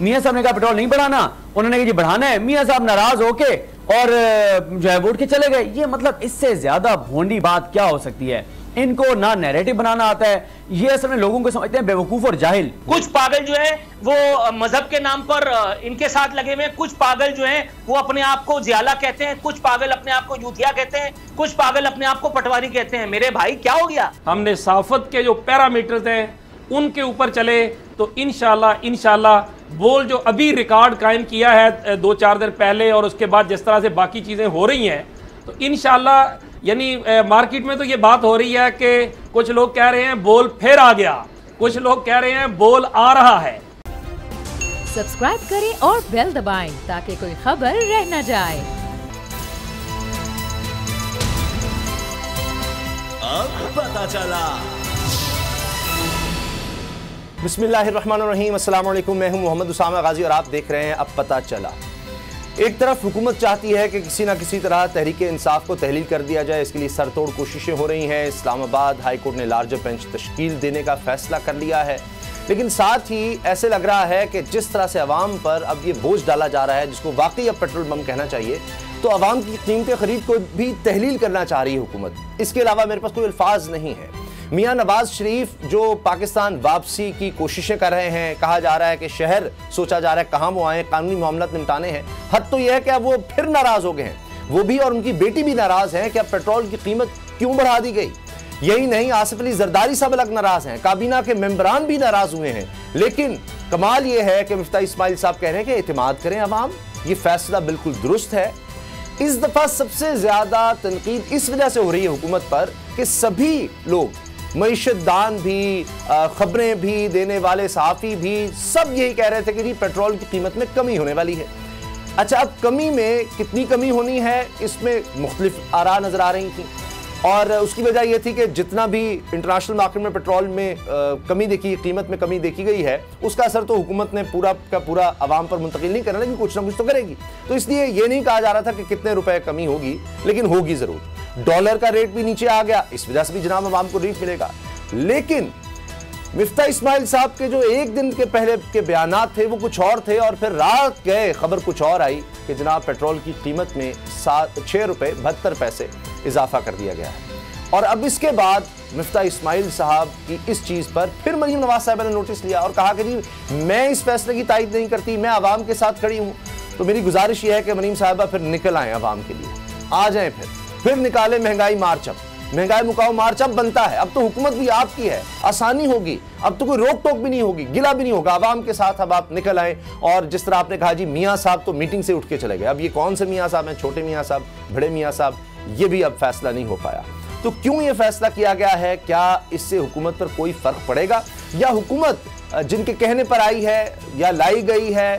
मियां साहब ने कहा पेट्रोल नहीं बढ़ाना, उन्होंने कहा जी बढ़ाना है, मियां साहब नाराज होके और जो है वोट के चले गए। ये मतलब इससे ज्यादा भोंडी बात क्या हो सकती है? इनको ना नैरेटिव बनाना आता है, ये असल में लोगों को समझते हैं बेवकूफ और जाहिल। कुछ पागल जो है वो मजहब के नाम पर इनके साथ लगे हुए हैं, कुछ पागल जो है वो अपने आप को जियाला कहते हैं, कुछ पागल अपने आप को यूथिया कहते हैं, कुछ पागल अपने आप को पटवारी कहते हैं। मेरे भाई क्या हो गया? हमने साफत के जो पैरामीटर्स हैं उनके ऊपर चले तो इंशाल्लाह बोल जो अभी रिकॉर्ड कायम किया है 2-4 दिन पहले और उसके बाद जिस तरह से बाकी चीज़ें हो रही हैं तो इंशाल्लाह, यानी मार्केट में तो ये बात हो रही है कि कुछ लोग कह रहे हैं बोल फिर आ गया, कुछ लोग कह रहे हैं बोल आ रहा है। सब्सक्राइब करें और बेल दबाएं ताकि कोई खबर रह न जाए। अब पता चला। बिस्मिल्लाहिर्रहमानिर्रहीम, अस्सलाम वालेकुम। मैं हूं मोहम्मद उसामा गाजी और आप देख रहे हैं अब पता चला। एक तरफ हुकूमत चाहती है कि किसी न किसी तरह तहरीक इंसाफ को तहलील कर दिया जाए, इसके लिए सरतोड़ कोशिशें हो रही हैं। इस्लामाबाद हाई कोर्ट ने लार्जर बेंच तश्कील देने का फैसला कर लिया है, लेकिन साथ ही ऐसे लग रहा है कि जिस तरह से अवाम पर अब ये बोझ डाला जा रहा है, जिसको वाकई अब पेट्रोल बम कहना चाहिए, तो अवाम की कीमत खरीद को भी तहलील करना चाह रही है हुकूमत। इसके अलावा मेरे पास कोई अल्फाज नहीं है। मियां नवाज शरीफ जो पाकिस्तान वापसी की कोशिशें कर रहे हैं, कहा जा रहा है कि शहर सोचा जा रहा है कहाँ वो आए, कानूनी मामला निपटाने हैं। हद तो यह है कि अब वो फिर नाराज हो गए हैं, वो भी और उनकी बेटी भी नाराज हैं कि अब पेट्रोल की कीमत क्यों बढ़ा दी गई। यही नहीं, आसिफ अली जरदारी साहब अलग नाराज हैं, काबीना के मेंबरान भी नाराज हुए हैं। लेकिन कमाल यह है कि मिफ्ता इस्माइल साहब कह रहे हैं कि एतमाद करें अवाम, ये फैसला बिल्कुल दुरुस्त है। इस दफा सबसे ज्यादा तनकीद इस वजह से हो रही है हुकूमत पर कि सभी लोग, मईशतदान भी, खबरें भी देने वाले सहाफ़ी भी, सब यही कह रहे थे कि जी पेट्रोल की कीमत में कमी होने वाली है। अच्छा, अब कमी में कितनी कमी होनी है, इसमें मुख्तलिफ आरा नज़र आ रही थी और उसकी वजह यह थी कि जितना भी इंटरनेशनल मार्केट में पेट्रोल में कमी देखी, कीमत में कमी देखी गई है, उसका असर तो हुकूमत ने पूरा का पूरा आवाम पर मुंतकिल नहीं करना, लेकिन कुछ ना कुछ तो करेगी। तो इसलिए ये नहीं कहा जा रहा था कि कितने रुपए कमी होगी, लेकिन होगी ज़रूर। डॉलर का रेट भी नीचे आ गया, इस वजह से भी जनाब अवाम को रिलीफ मिलेगा। लेकिन मिफ्ता इस्माइल साहब के जो एक दिन के पहले के बयानात थे वो कुछ और थे और फिर रात गए खबर कुछ और आई कि जनाब पेट्रोल की कीमत में 6 रुपये 72 पैसे इजाफा कर दिया गया है। और अब इसके बाद मिफ्ता इस्माइल साहब की इस चीज़ पर फिर मरीम नवाज साहब ने नोटिस लिया और कहा कि जी मैं इस फैसले की तायद नहीं करती, मैं आवाम के साथ खड़ी हूँ। तो मेरी गुजारिश ये है कि मरीम साहबा फिर निकल आए आवाम के लिए, आ जाएं, फिर निकाले महंगाई मार्च। अब महंगाई मुकाओ मार्च अब बनता है, अब तो हुकूमत भी आपकी है, आसानी होगी, अब तो कोई रोक टोक भी नहीं होगी, गिला भी नहीं होगा। आवाम के साथ अब आप निकल आए। और जिस तरह आपने कहा जी मियाँ साहब तो मीटिंग से उठ के चले गए, अब ये कौन से मियाँ साहब हैं, छोटे मियाँ साहब, बड़े मियाँ साहब, ये भी अब फैसला नहीं हो पाया। तो क्यों ये फैसला किया गया है? क्या इससे हुकूमत पर कोई फर्क पड़ेगा, या हुकूमत जिनके कहने पर आई है या लाई गई है,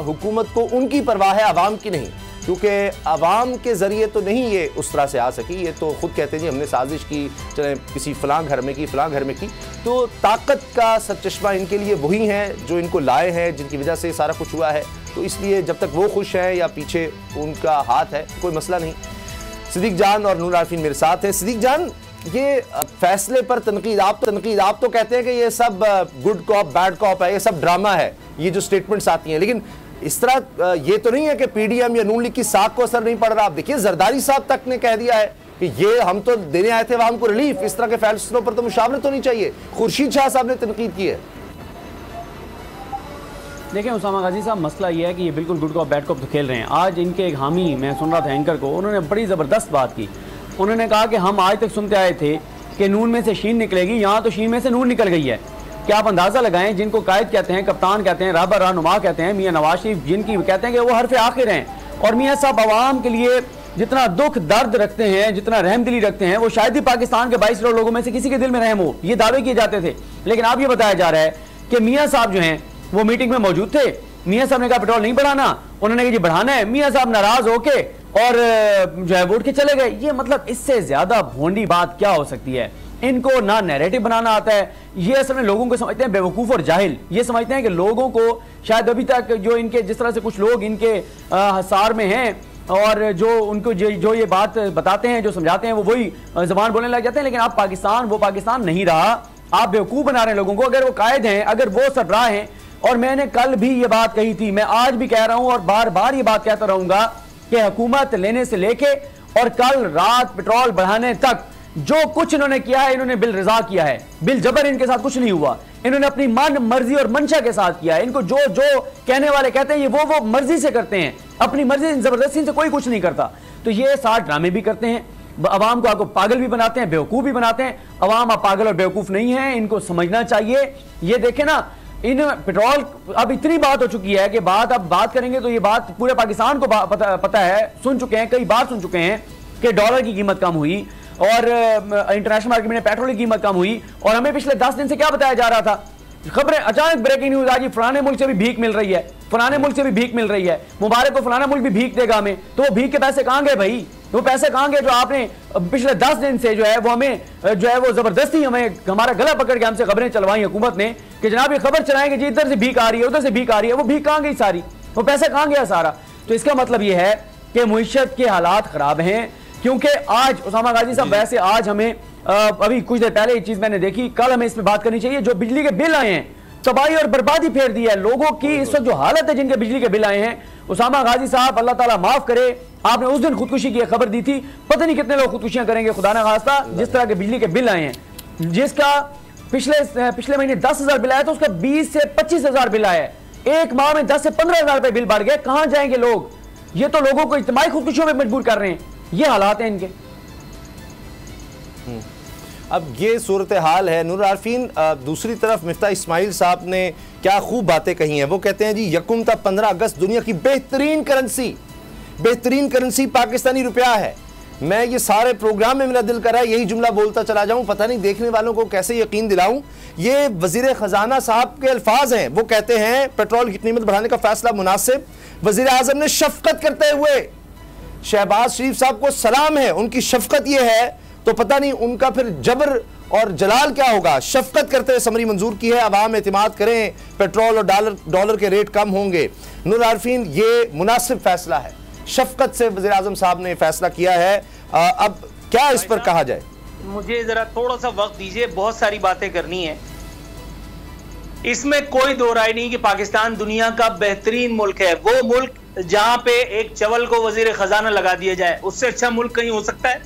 हुकूमत को उनकी परवाह है, आवाम की नहीं? क्योंकि आवाम के ज़रिए तो नहीं ये उस तरह से आ सकी, ये तो खुद कहते हैं जी हमने साजिश की, चले किसी फ़लाँ घर में की, फ़लाँ घर में की। तो ताकत का सरचश्मा इनके लिए वही हैं जो इनको लाए हैं, जिनकी वजह से सारा कुछ हुआ है। तो इसलिए जब तक वो खुश हैं या पीछे उनका हाथ है, कोई मसला नहीं। सिद्दीक जान और नूर आरफीन मेरे साथ हैं। सिद्दीक जान, ये फैसले पर तनकीद, आप तो कहते हैं कि ये सब गुड कॉप बैड कॉप है, ये सब ड्रामा है, ये जो स्टेटमेंट्स आती हैं, लेकिन इस तरह ये तो नहीं है कि पीडीएम या नून लीग की साख को असर नहीं पड़ रहा। आप देखिए जरदारी साहब तक ने कह दिया है कि ये हम तो देने आए थे अवाम को रिलीफ, इस तरह के फैसलों पर तो मुशावरत होनी चाहिए। खुर्शीद शाह साहब ने तनकीद की है। देखिए उसामा गाजी साहब, मसला ये है कि ये बिल्कुल गुड कॉप बैड कॉप तो खेल रहे हैं। आज इनके एक हामी, मैं सुन रहा था एंकर को, उन्होंने बड़ी ज़बरदस्त बात की। उन्होंने कहा कि हम आज तक सुनते आए थे कि नून में से शीन निकलेगी, यहाँ तो शीन में से नून निकल गई है। क्या आप अंदाज़ा लगाएं, जिनको कायद कहते हैं, कप्तान कहते हैं, रहबर रहनुमा कहते हैं, मियाँ नवाज शरीफ जिनकी कहते हैं कि वो हरफ आखिर हैं, और मियाँ साहब आवाम के लिए जितना दुख दर्द रखते हैं, जितना रहमदिली रखते हैं, वो शायद ही पाकिस्तान के 22 करोड़ लोगों में से किसी के दिल में रहम हो, ये दावे किए जाते थे। लेकिन अब ये बताया जा रहा है कि मियाँ साहब जो हैं वो मीटिंग में मौजूद थे, मियाँ साहब ने कहा पेट्रोल नहीं बढ़ाना, उन्होंने कहा जी बढ़ाना है, मियाँ साहब नाराज होके और जो है वोट के चले गए। ये मतलब इससे ज्यादा भोंडी बात क्या हो सकती है? इनको ना नैरेटिव बनाना आता है, ये असल में लोगों को समझते हैं बेवकूफ़ और जाहिल। ये समझते हैं कि लोगों को शायद अभी तक जो इनके जिस तरह से कुछ लोग इनके हसार में हैं और जो उनको जो ये बात बताते हैं, जो समझाते हैं, वो वही ज़बान बोलने लग जाते हैं। लेकिन आप पाकिस्तान वो पाकिस्तान नहीं रहा, आप बेवकूफ़ बना रहे हैं लोगों को। अगर वो कायद हैं, अगर वो सरबराह हैं, और मैंने कल भी ये बात कही थी, मैं आज भी कह रहा हूं और बार बार ये बात कहता रहूंगा कि हुकूमत लेने से लेके और कल रात पेट्रोल बढ़ाने तक जो कुछ इन्होंने किया है, इन्होंने बिल रजा किया है, बिल जबर इनके साथ कुछ नहीं हुआ। इन्होंने अपनी मन मर्जी और मंशा के साथ किया है। इनको जो जो कहने वाले कहते हैं ये वो मर्जी से करते हैं, अपनी मर्जी जबरदस्ती से कोई कुछ नहीं करता। तो ये साथ ड्रामे भी करते हैं, अवाम को आपको पागल भी बनाते हैं, बेवकूफ भी बनाते हैं। अवाम आप पागल और बेवकूफ नहीं है, इनको समझना चाहिए। ये देखें ना, इन पेट्रोल अब इतनी बात हो चुकी है कि बात अब बात करेंगे तो ये बात पूरे पाकिस्तान को पता है, सुन चुके हैं, कई बार सुन चुके हैं कि डॉलर की कीमत कम हुई और इंटरनेशनल मार्केट में पेट्रोल की कीमत कम हुई। और हमें पिछले 10 दिन से क्या बताया जा रहा था, खबरें अचानक ब्रेकिंग न्यूज आज फलाने मुल्क से भी भीख मिल रही है, फलाने मुल्क से भी भीख मिल रही है, मुबारक को फलाना मुल्क भी भीख देगा हमें। तो वो भीख के पैसे कहां गए भाई? वो पैसे कहां गए जो आपने पिछले 10 दिन से जो है वो हमें जो है वो जबरदस्ती हमें हमारा गला पकड़ के हमसे खबरें चलवाई हुकूमत ने कि जनाब ये खबर चलाएंगे जी इधर से भीख आ रही है, उधर से भीख आ रही है। वो भीख कहां गई सारी? वो पैसा कहां गया सारा? तो इसका मतलब ये है कि मुईशत के हालात खराब हैं। क्योंकि आज उसामा गाजी साहब, वैसे आज हमें अभी कुछ देर पहले एक चीज मैंने देखी, कल हमें इस पर बात करनी चाहिए। जो बिजली के बिल आए हैं, तबाही और बर्बादी फेर दी है लोगों की। इस वक्त जो हालत है जिनके बिजली के बिल आए हैं, उसामा गाजी साहब अल्लाह ताला माफ करे, आपने उस दिन खुदकुशी की खबर दी थी, पता नहीं कितने लोग खुदकुशियां करेंगे खुदा ना खास्ता, जिस तरह के बिजली के बिल आए हैं। जिसका पिछले महीने 10,000 बिल आया था, उसका 20 से 25,000 बिल आया है। एक माह में 10 से 15,000 रुपए बिल बढ़ गए। कहां जाएंगे लोग? ये तो लोगों को इज्तिमाई खुदकुशियों में मजबूर कर रहे हैं। ये हालात हैं इनके। अब ये सूरत हाल है। नूर आरफीन, दूसरी तरफ मिफ्ताह इस्माइल साहब ने क्या खूब बातें कही हैं। वो कहते हैं जी यकुम तक 15 अगस्त दुनिया की बेहतरीन करेंसी पाकिस्तानी रुपया है। मैं ये सारे प्रोग्राम में मेरा दिल कर रहा है यही जुमला बोलता चला जाऊं, पता नहीं देखने वालों को कैसे यकीन दिलाऊं। ये वजीर खजाना साहब के अल्फाज हैं। वो कहते हैं पेट्रोल की कीमत बढ़ाने का फैसला मुनासिब। वजीर आजम ने शफकत करते हुए शहबाज शरीफ साहब को सलाम है, उनकी शफकत ये है, तो पता नहीं उनका फिर जबर और जलाल क्या होगा। शफकत करते हुए समरी मंजूर की है, अवाम एतमाद करें, पेट्रोल और डॉलर के रेट कम होंगे। नूर आरफीन, ये मुनासिब फैसला है, शफकत से वज़ीर आज़म साहब ने फैसला किया है। अब क्या इस पर कहा जाए? मुझे जरा थोड़ा सा वक्त दीजिए, बहुत सारी बातें करनी है। इसमें कोई दो राय नहीं कि पाकिस्तान दुनिया का बेहतरीन मुल्क है। वो मुल्क जहां पे एक चवल को वजीर खजाना लगा दिया जाए, उससे अच्छा मुल्क कहीं हो सकता है?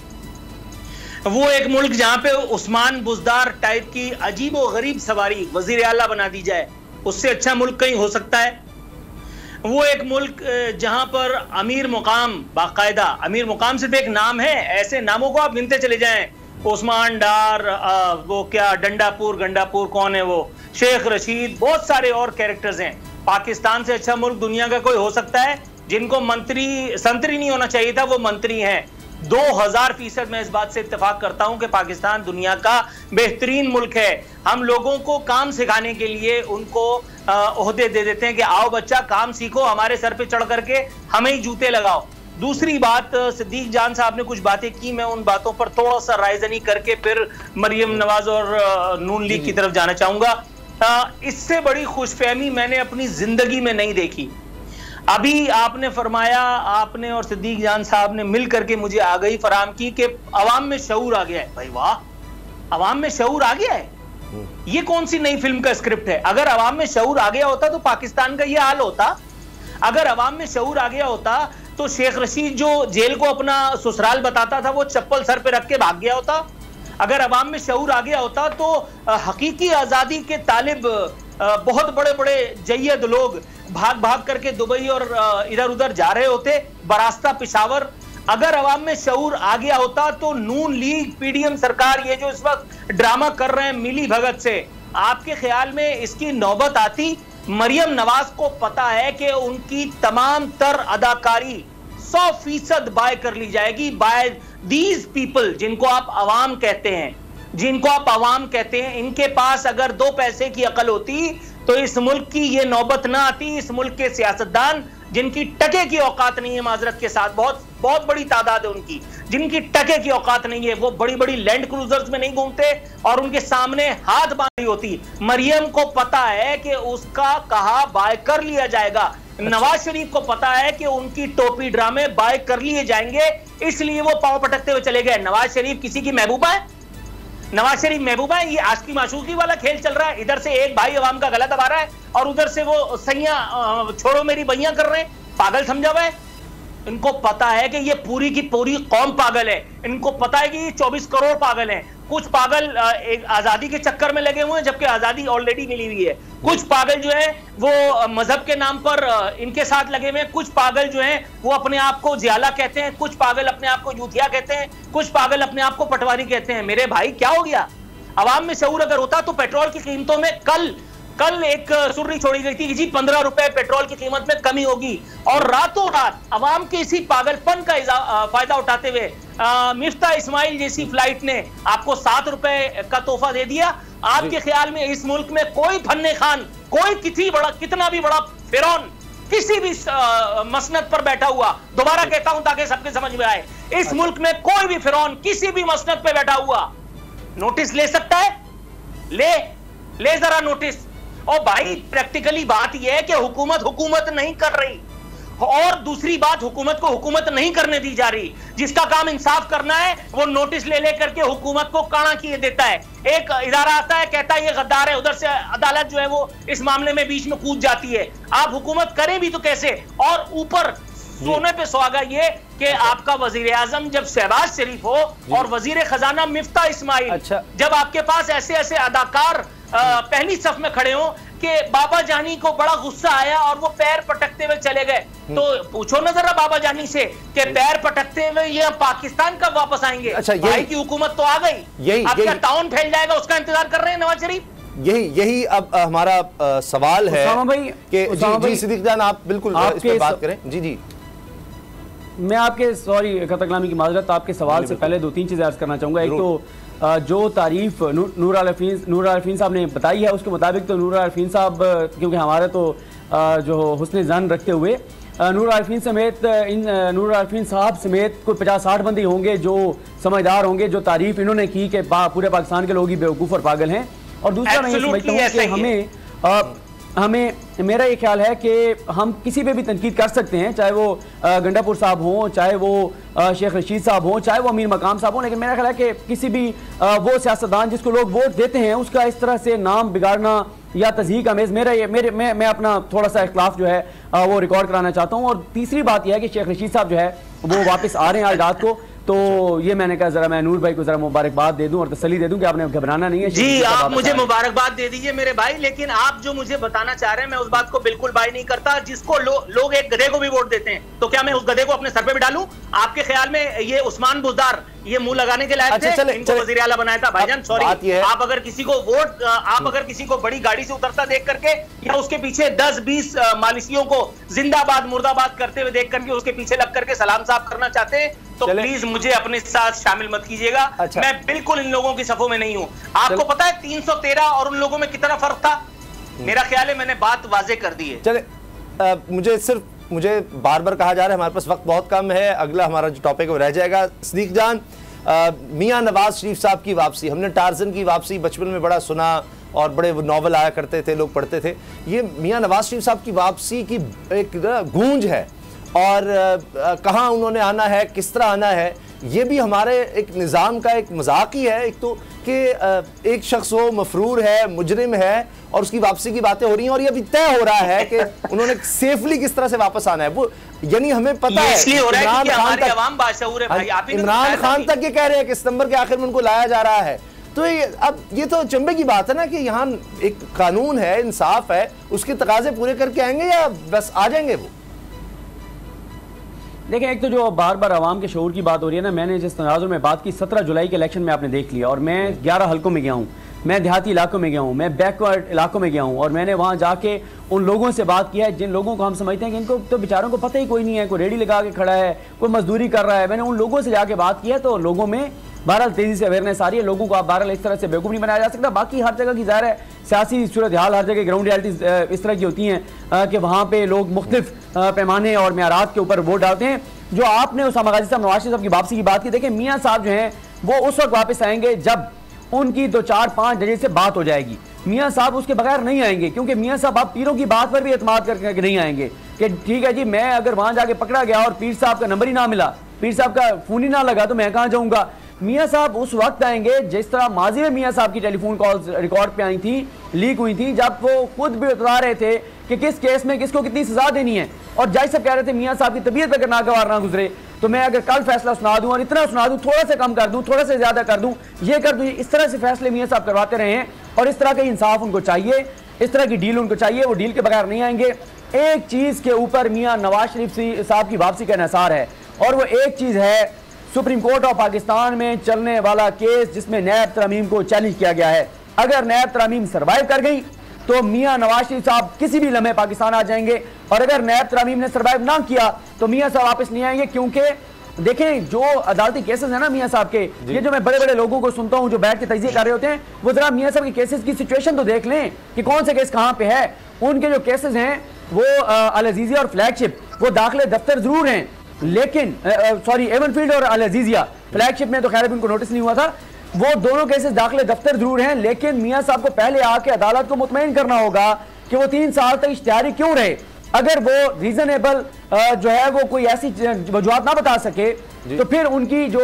वो एक मुल्क जहां पे उस्मान बुज़दार टाइप की अजीब व गरीब सवारी वजीर आला बना दी जाए, उससे अच्छा मुल्क कहीं हो सकता है? वो एक मुल्क जहां पर अमीर मुकाम, बाकायदा अमीर मुकाम सिर्फ एक नाम है, ऐसे नामों को आप गिनते चले जाएं, उस्मान डार, वो क्या गंडापुर कौन है वो, शेख रशीद, बहुत सारे और कैरेक्टर्स हैं। पाकिस्तान से अच्छा मुल्क दुनिया का कोई हो सकता है? जिनको संतरी नहीं होना चाहिए था वो मंत्री हैं। 2000% मैं इस बात से इत्तेफाक करता हूं कि पाकिस्तान दुनिया का बेहतरीन मुल्क है। हम लोगों को काम सिखाने के लिए उनको ओहदे दे देते हैं कि आओ बच्चा काम सीखो, हमारे सर पे चढ़ करके हमें ही जूते लगाओ। दूसरी बात, सिद्दीक जान साहब ने कुछ बातें की, मैं उन बातों पर थोड़ा सा रायजनी करके फिर मरियम नवाज और नून लीग की तरफ जाना चाहूंगा। इससे बड़ी खुशफहमी मैंने अपनी जिंदगी में नहीं देखी। अभी आपने फरमाया, आपने और सिद्दीक जान साहब ने मिल करके मुझे आगाही फराम की कि अवाम में शऊर आ गया है। भाई वाह, अवाम में शऊर आ गया है, ये कौन सी नई फिल्म का स्क्रिप्ट है? अगर अवाम में शऊर आ गया होता तो पाकिस्तान का ये हाल होता। अगर अवाम में शऊर आ गया होता तो शेख रशीद जो जेल को अपना ससुराल बताता था वो चप्पल सर पे रख के भाग गया होता। अगर अवाम में शऊर आ गया होता तो हकीकी आजादी के तालिब बहुत बड़े बड़े जय्यद लोग भाग भाग करके दुबई और इधर उधर जा रहे होते बरास्ता पिशावर। अगर अवाम में शऊर आ गया होता तो नून लीग, पीडीएम सरकार, ये जो इस वक्त ड्रामा कर रहे हैं मिली भगत से, आपके ख्याल में इसकी नौबत आती? मरियम नवाज को पता है कि उनकी तमाम तर अदाकारी 100% बाय कर ली जाएगी बाय दीज पीपल, जिनको आप अवाम कहते हैं, इनके पास अगर 2 पैसे की अकल होती तो इस मुल्क की ये नौबत ना आती। इस मुल्क के सियासतदान जिनकी टके की औकात नहीं है, माजरत के साथ बहुत बड़ी तादाद है उनकी, जिनकी टके की औकात नहीं है, वो बड़ी बड़ी लैंड क्रूजर्स में नहीं घूमते और उनके सामने हाथ बांधी होती। मरियम को पता है कि उसका कहा बाय कर लिया जाएगा। नवाज शरीफ को पता है कि उनकी टोपी ड्रामे बाय कर लिए जाएंगे, इसलिए वो पांव पटकते हुए चले गए। नवाज शरीफ किसी की महबूबा है? नवाज शरीफ महबूबा है, ये आशिकी माशूकी वाला खेल चल रहा है। इधर से एक भाई अवाम का गला दबा रहा है और उधर से वो सैया छोड़ो मेरी बैया कर रहे हैं। पागल समझा हुआ है। इनको पता है कि ये पूरी की पूरी कौम पागल है। इनको पता है कि ये 24 करोड़ पागल हैं। कुछ पागल एक आजादी के चक्कर में लगे हुए हैं, जबकि आजादी ऑलरेडी मिली हुई है। कुछ पागल जो है वो मजहब के नाम पर इनके साथ लगे हुए हैं। कुछ पागल जो है वो अपने आप को जियाला कहते हैं, कुछ पागल अपने आप को यूथिया कहते हैं, कुछ पागल अपने आप को पटवारी कहते हैं। मेरे भाई क्या हो गया? अवाम में शऊर अगर होता तो पेट्रोल की कीमतों में कल एक सुर्री छोड़ी गई थी कि जी 15 रुपए पेट्रोल की कीमत में कमी होगी, और रातों रात अवाम के इसी पागलपन का फायदा उठाते हुए मिफ्ता इस्माइल जैसी फ्लाइट ने आपको 7 रुपए का तोहफा दे दिया। आपके ख्याल में इस मुल्क में कोई फन्ने खान, कोई कितना भी बड़ा फिरौन किसी भी मसनद पर बैठा हुआ, दोबारा कहता हूं ताकि सबके समझ में आए, इस मुल्क में कोई भी फिरौन किसी भी मसनद पे बैठा हुआ नोटिस ले सकता है? ले जरा नोटिस। और भाई प्रैक्टिकली बात यह है कि हुकूमत नहीं कर रही, और दूसरी बात हुकूमत को हुकूमत नहीं करने दी जा रही। जिसका काम इंसाफ करना है वो नोटिस ले करके हुकूमत को काना किए देता है। एक इदारा आता है कहता है ये गद्दार है, उधर से अदालत जो है वो इस मामले में बीच में कूद जाती है। आप हुकूमत करें भी तो कैसे? और ऊपर सोने पे सुहागा ये कि आपका वजीर आजम जब शहबाज शरीफ हो और वजीर खजाना मिफ्ता इस्माइल, जब आपके पास ऐसे अदाकार पहली सफ में खड़े हो कि बाबा जानी को बड़ा गुस्सा आया और वो पैर पटकते हुए चले गए, तो पूछो ना जरा बाबा जानी से कि पैर पटकते हुए ये पाकिस्तान कब वापस आएंगे? भाई की हुकूमत तो आ गई, अब क्या टाउन फैल जाएगा उसका इंतजार कर रहे हैं नवाज शरीफ? यही अब हमारा सवाल है कि जी सिद्दीक जान आप बिल्कुल इस पे बात करें। जी मैं आपके सॉरी खतकलामी की माजरत, आपके सवाल से पहले 2-3 चीजें अर्ज करना चाहूंगा। एक तो जो तारीफ नूर अरफीन साहब ने बताई है उसके मुताबिक तो नूर अरफीन साहब, क्योंकि हमारे तो जो हुस्न जन रखते हुए नूर अरफीन साहब समेत कोई 50-60 बंदे होंगे जो समझदार होंगे, जो तारीफ इन्होंने की कि पूरे पाकिस्तान के लोग ही बेवकूफ़ और पागल हैं। और दूसरा मैं ये समझता हूँ कि हमें मेरा ये ख्याल है कि हम किसी पे भी तनकीद कर सकते हैं, चाहे वो गंडापुर साहब हों, चाहे वो शेख रशीद साहब हों, चाहे वो अमीर मकाम साहब हों, लेकिन मेरा ख्याल है कि किसी भी वो सियासतदान जिसको लोग वोट देते हैं उसका इस तरह से नाम बिगाड़ना या तज़हीक अमेज़ मैं अपना थोड़ा सा इख्लाफ जो है वो रिकॉर्ड कराना चाहता हूँ। और तीसरी बात यह है कि शेख रशीद साहब जो है वो वापस आ रहे हैं आज रात को, तो ये मैंने कहा जरा मैं नूर भाई को जरा मुबारकबाद दे दूं और तसल्ली दे दूं कि आपने घबराना नहीं है। जी आप मुझे मुबारकबाद दे दीजिए मेरे भाई, लेकिन आप जो मुझे बताना चाह रहे हैं मैं उस बात को बिल्कुल बाय नहीं करता। जिसको लोग एक गधे को भी वोट देते हैं, तो क्या मैं उस गधे को अपने सर पे भी डालूं? आपके ख्याल में ये उस्मान बुज़दार ये मुंह लगाने के लायक थे? इनको वज़ीर आला बनाया था भाईजान। सॉरी, आप अगर किसी को बड़ी गाड़ी से उतरता देख करके या उसके पीछे 10-20 मालिशियों को जिंदाबाद मुर्दाबाद करते हुए देख करके उसके पीछे लग करके सलाम साफ करना चाहते हैं तो प्लीज मुझे अपने साथ शामिल मत कीजिएगा। मैं बिल्कुल इन लोगों की सफों में नहीं हूं। आपको पता है 313 और उन लोगों में कितना फर्क था? मेरा ख्याल है मैंने बात वाजे कर दी है। चले मुझे बार बार कहा जा रहा है हमारे पास वक्त बहुत कम है, अगला हमारा जो टॉपिक है वो रह जाएगा। सिद्दीक जान, मियां नवाज शरीफ साहब की वापसी, हमने टार्जन की वापसी बचपन में बड़ा सुना और बड़े नॉवल आया करते थे, लोग पढ़ते थे। ये मियां नवाज शरीफ साहब की वापसी की एक गूंज है और कहाँ उन्होंने आना है, किस तरह आना है, ये भी हमारे एक निज़ाम का एक मजाक ही है। एक तो कि एक शख्स हो मफरूर है, मुजरिम है और उसकी वापसी की बातें हो रही हैं और ये अभी तय हो रहा है कि उन्होंने सेफली किस तरह से वापस आना है। वो यानी हमें पता है इमरान खान तक ये कह रहे हैं कि सितंबर के आखिर में उनको लाया जा रहा है। तो अब ये तो चंबे की बात है ना कि यहाँ एक कानून है, इंसाफ है, उसके तकाजे पूरे करके आएंगे या बस आ जाएंगे वो? देखिए, एक तो जो बार बार आवाम के शऊर की बात हो रही है ना, मैंने जिस तनाजुर में बात की 17 जुलाई के इलेक्शन में आपने देख लिया और मैं 11 हल्कों में गया हूँ, मैं देहाती इलाकों में गया हूँ, मैं बैकवर्ड इलाकों में गया हूँ और मैंने वहाँ जाके उन लोगों से बात किया है जिन लोगों को हम समझते हैं कि इनको तो बेचारों को पता ही कोई नहीं है, कोई रेडी लगा के खड़ा है, कोई मजदूरी कर रहा है। मैंने उन लोगों से जाके बात किया तो लोगों में बहरहाल तेजी से अवेयरनेस आ रही है। लोगों को आप बहरहाल इस तरह से बेवकूफ़ नहीं बनाया जा सकता। बाकी हर जगह की ज़ाहिर है सियासी सूरत हाल, हर जगह ग्राउंड रियलिटीज़ इस तरह की होती हैं कि वहाँ पे लोग मुख्तलिफ पैमाने और मेयारात के ऊपर वोट डालते हैं। जो आपने उसामा गाजी साहब, नवाज शरीफ साहब की वापसी की बात की, देखें मियाँ साहब जो हैं वो उस वक्त वापस आएंगे जब उनकी 2-4-5 जगह से बात हो जाएगी। मियाँ साहब उसके बगैर नहीं आएंगे, क्योंकि मियाँ साहब आप पीरों की बात पर भी एतमाद करके नहीं आएंगे कि ठीक है जी, मैं अगर वहाँ जाके पकड़ा गया और पीर साहब का नंबर ही ना मिला, पीर साहब का फोन ही ना लगा तो मैं कहाँ जाऊँगा। मियाँ साहब उस वक्त आएंगे जिस तरह माजी में मियाँ साहब की टेलीफोन कॉल्स रिकॉर्ड पे आई थी, लीक हुई थी, जब वो खुद भी बता रहे थे कि किस केस में किसको कितनी सजा देनी है। और जज साहब कह रहे थे मियाँ साहब की तबीयत पर नागवार ना गुजरे तो मैं अगर कल फैसला सुना दूं और इतना सुना दूं, थोड़ा सा कम कर दूं, थोड़ा सा ज्यादा कर दूं, ये कर दूं, इस तरह से फैसले मियाँ साहब करवाते रहे हैं। और इस तरह का इंसाफ उनको चाहिए, इस तरह की डील उनको चाहिए, वो डील के बगैर नहीं आएंगे। एक चीज के ऊपर मियाँ नवाज शरीफ साहब की वापसी का इंसार है, और वो एक चीज है सुप्रीम कोर्ट ऑफ पाकिस्तान में चलने वाला केस जिसमें नैब तरमीम को चैलेंज किया गया है। अगर नैब तरमीम सर्वाइव कर गई तो मियाँ नवाज शरीफ साहब किसी भी लम्हे पाकिस्तान आ जाएंगे, और अगर नैब तरमीम ने सर्वाइव ना किया तो मियाँ साहब वापस नहीं आएंगे। क्योंकि देखें जो अदालती केसेस है ना मियाँ साहब के, ये जो मैं बड़े बड़े लोगों को सुनता हूँ जो बैठ के तजिए कर रहे होते हैं, वो जरा मियाँ साहब के केसेस की सिचुएशन तो देख लें कि कौन से केस कहाँ पे है। उनके जो केसेस हैं वो अल अजीजिया और फ्लैगशिप, वो दाखिले दफ्तर जरूर हैं, लेकिन सॉरी एवनफील्ड और अल अजीजिया, फ्लैगशिप में तो खैर उनको नोटिस नहीं हुआ था, वो दोनों केसेस दाखिले दफ्तर जरूर हैं। लेकिन मियाँ साहब को पहले आके अदालत को मुतमईन करना होगा कि वो 3 साल तक इश्तिहारी क्यों रहे। अगर वो रीजनेबल जो है वो कोई ऐसी वजूहत ना बता सके तो फिर उनकी जो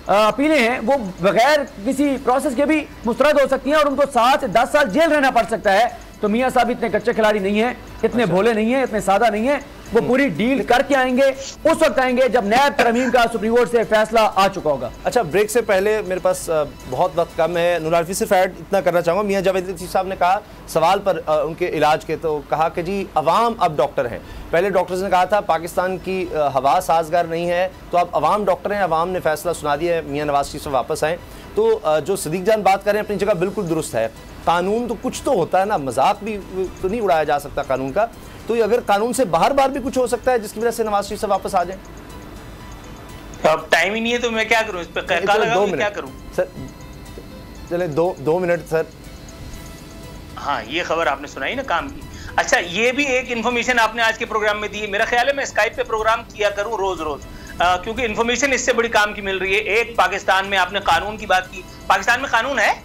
अपीलें हैं वो बगैर किसी प्रोसेस के भी मुस्तरद हो सकती हैं और उनको 7 से 10 साल जेल रहना पड़ सकता है। तो मियाँ साहब इतने कच्चे खिलाड़ी नहीं है, इतने भोले नहीं है, इतने सादा नहीं है, वो पूरी डील करके आएंगे। उस वक्त आएंगे जब नैब तरमीम का सुप्रीम कोर्ट से फैसला आ चुका होगा। अच्छा, ब्रेक से पहले मेरे पास बहुत वक्त कम है, नूर आलफी सिर्फ ऐड इतना करना चाहूँगा। मियाँ जावेद लतीफ़ साहब ने कहा सवाल पर उनके इलाज के, तो कहा कि जी अवाम अब डॉक्टर हैं। पहले डॉक्टर्स ने कहा था पाकिस्तान की हवा साजगार नहीं है, तो अब अवाम डॉक्टर हैं, अवाम ने फैसला सुना दिया है, मियाँ नवाज शरीफ से वापस आएँ। तो जो सदीक जान बात करें अपनी जगह बिल्कुल दुरुस्त है। कानून तो कुछ तो होता है ना, मजाक भी तो नहीं उड़ाया जा सकता कानून का। तो अगर कानून से बाहर भी कुछ हो सकता है जिसकी वजह से नवाज शरीफ से वापस आ जाए। अब टाइम ही नहीं है तो मैं क्या करूं, इस पे क्या करूं सर? चले 2 मिनट सर। हाँ, ये खबर आपने सुनाई ना काम की। अच्छा, ये भी एक इन्फॉर्मेशन आपने आज के प्रोग्राम में दी है। मेरा ख्याल है मैं स्काइप पे प्रोग्राम किया करूं रोज रोज, क्योंकि इन्फॉर्मेशन इससे बड़ी काम की मिल रही है। एक, पाकिस्तान में आपने कानून की बात की, पाकिस्तान में कानून है।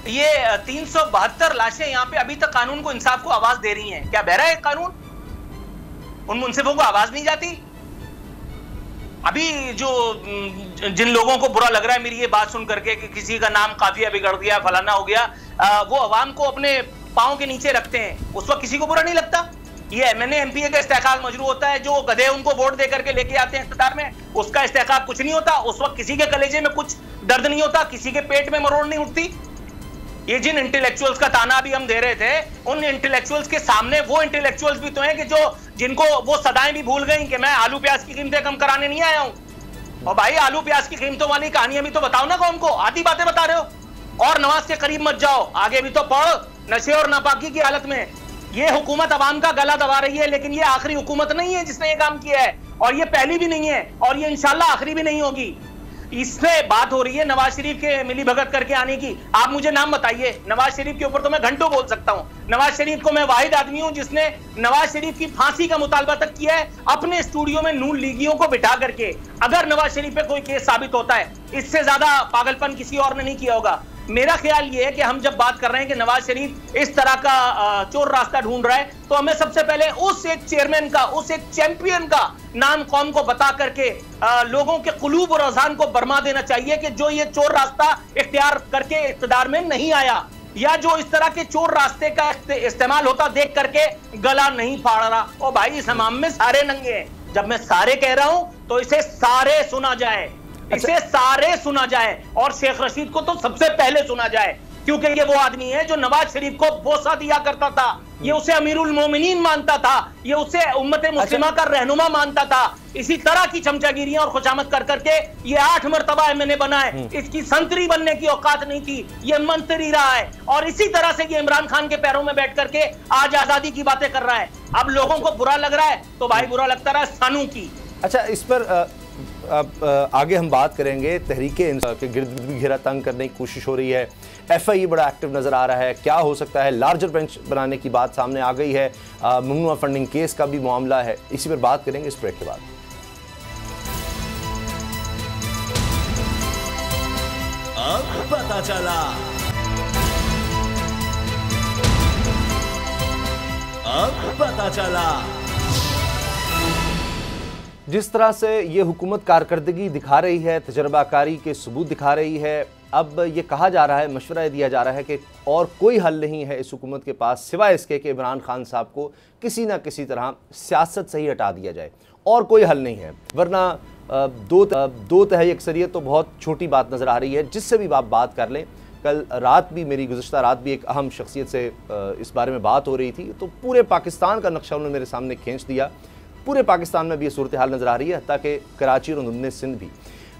ये 372 लाशें यहाँ पे अभी तक कानून को, इंसाफ को आवाज दे रही हैं। क्या बहरा है कानून? उन मुंसिफों को आवाज नहीं जाती? अभी जो जिन लोगों को बुरा लग रहा है मेरी ये बात सुन करके कि किसी का नाम काफिया बिगड़ दिया, फलाना हो गया, वो अवाम को अपने पांव के नीचे रखते हैं, उस वक्त किसी को बुरा नहीं लगता? ये एमएनए एमपीए का इस्तेहकाक मजरू होता है, जो गधे उनको वोट दे करके लेके आते हैं इख्तियार में, उसका इस्तेहकाक कुछ नहीं होता। उस वक्त किसी के कलेजे में कुछ दर्द नहीं होता, किसी के पेट में मरोड़ नहीं उठती। ये जिन इंटेलेक्चुअल्स का ताना भी हम दे रहे थे, उन इंटेलेक्चुअल्स के सामने वो इंटेलेक्चुअल्स भी तो हैं कि जो जिनको वो सदाएं भी भूल गई कि मैं आलू प्याज की कीमतें कम कराने नहीं आया हूं। और भाई आलू प्याज की कीमतों वाली कहानियां भी तो बताओ ना कौम को, आधी बातें बता रहे हो। और नवाज के करीब मत जाओ, आगे भी तो पढ़, नशे और नापाकी की हालत में ये हुकूमत अवाम का गला दबा रही है। लेकिन ये आखिरी हुकूमत नहीं है जिसने ये काम किया है, और ये पहली भी नहीं है, और ये इंशाल्लाह आखिरी भी नहीं होगी। इसमें बात हो रही है नवाज शरीफ के मिली भगत करके आने की। आप मुझे नाम बताइए, नवाज शरीफ के ऊपर तो मैं घंटों बोल सकता हूं। नवाज शरीफ को मैं वाहिद आदमी हूं जिसने नवाज शरीफ की फांसी का मुतालबा तक किया है अपने स्टूडियो में नून लीगियों को बिठा करके। अगर नवाज शरीफ पे कोई केस साबित होता है, इससे ज्यादा पागलपन किसी और ने नहीं किया होगा। मेरा ख्याल ये है कि हम जब बात कर रहे हैं कि नवाज शरीफ इस तरह का चोर रास्ता ढूंढ रहा है, तो हमें सबसे पहले उस एक चेयरमैन का, उस एक चैंपियन का नाम कौम को बता करके लोगों के कुलूब और अज़ान को बरमा देना चाहिए कि जो ये चोर रास्ता इख्तियार करके इक़्तिदार में नहीं आया, या जो इस तरह के चोर रास्ते का इस्तेमाल होता देख करके गला नहीं फाड़ रहा। ओ भाई, इस हमाम में सारे नंगे हैं। जब मैं सारे कह रहा हूं तो इसे सारे सुना जाए, इसे सारे सुना जाए, और शेख रशीद को तो सबसे पहले सुना जाए, क्योंकि ये वो आदमी है जो नवाज शरीफ को बोसा दिया करता था, ये उसे अमीरुल मोमिनीन मानता था, ये उसे उम्मत मुस्लिमा का रहनुमा मानता था। इसी तरह की चमचागिरियां और खुशामद कर करके ये 8 मरतबा एमएनए बना है। इसकी संतरी बनने की औकात नहीं थी, ये मंत्री रहा है, और इसी तरह से ये इमरान खान के पैरों में बैठ करके आज आजादी की बातें कर रहा है। अब लोगों को बुरा लग रहा है तो भाई बुरा लगता रहा सानू की। अच्छा, इस पर अब आगे हम बात करेंगे। तहरीके इंसाफ के गिर्द भी घेरा तंग करने की कोशिश हो रही है, एफआई बड़ा एक्टिव नज़र आ रहा है, क्या हो सकता है? लार्जर बेंच बनाने की बात सामने आ गई है, ममनुआ फंडिंग केस का भी मामला है, इसी पर बात करेंगे इस ब्रेक के बाद। अब पता चला, अब पता चला। जिस तरह से ये हुकूमत कारकर्दगी दिखा रही है, तजर्बाकारी के सबूत दिखा रही है, अब ये कहा जा रहा है, मशवरा दिया जा रहा है कि और कोई हल नहीं है इस हुकूमत के पास सिवाय इसके कि इमरान खान साहब को किसी ना किसी तरह सियासत से ही हटा दिया जाए, और कोई हल नहीं है। वरना दो तहई अक्सरियत तो बहुत छोटी बात नज़र आ रही है। जिससे भी आप बात कर लें, कल रात भी गुज़श्ता रात भी एक अहम शख्सियत से इस बारे में बात हो रही थी, तो पूरे पाकिस्तान का नक्शा उन्होंने मेरे सामने खींच दिया। पूरे पाकिस्तान में भी ये सूरत हाल नज़र आ रही है, हत्ता कि कराची और उधमपुर सिंध भी।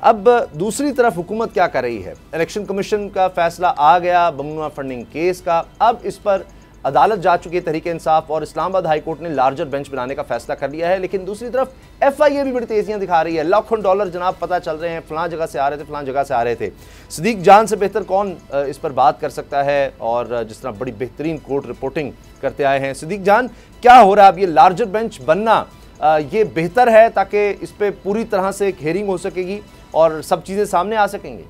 अब दूसरी तरफ हुकूमत क्या कर रही है, इलेक्शन कमीशन का फैसला आ गया ममनुआ फंडिंग केस का, अब इस पर अदालत जा चुकी है तहरीक इंसाफ, और इस्लामाबाद हाई कोर्ट ने लार्जर बेंच बनाने का फैसला कर लिया है। लेकिन दूसरी तरफ FIA भी बड़ी तेजियां दिखा रही है। लाखों डॉलर जनाब पता चल रहे हैं, फलां जगह से आ रहे थे, फलां जगह से आ रहे थे। सदीक जान से बेहतर कौन इस पर बात कर सकता है, और जिस तरह बड़ी बेहतरीन कोर्ट रिपोर्टिंग करते आए हैं। सदीक जान, क्या हो रहा है अब, ये लार्जर बेंच बनना ये बेहतर है ताकि इस पर पूरी तरह से एक हेयरिंग हो सकेगी और सब चीज़ें सामने आ सकेंगी?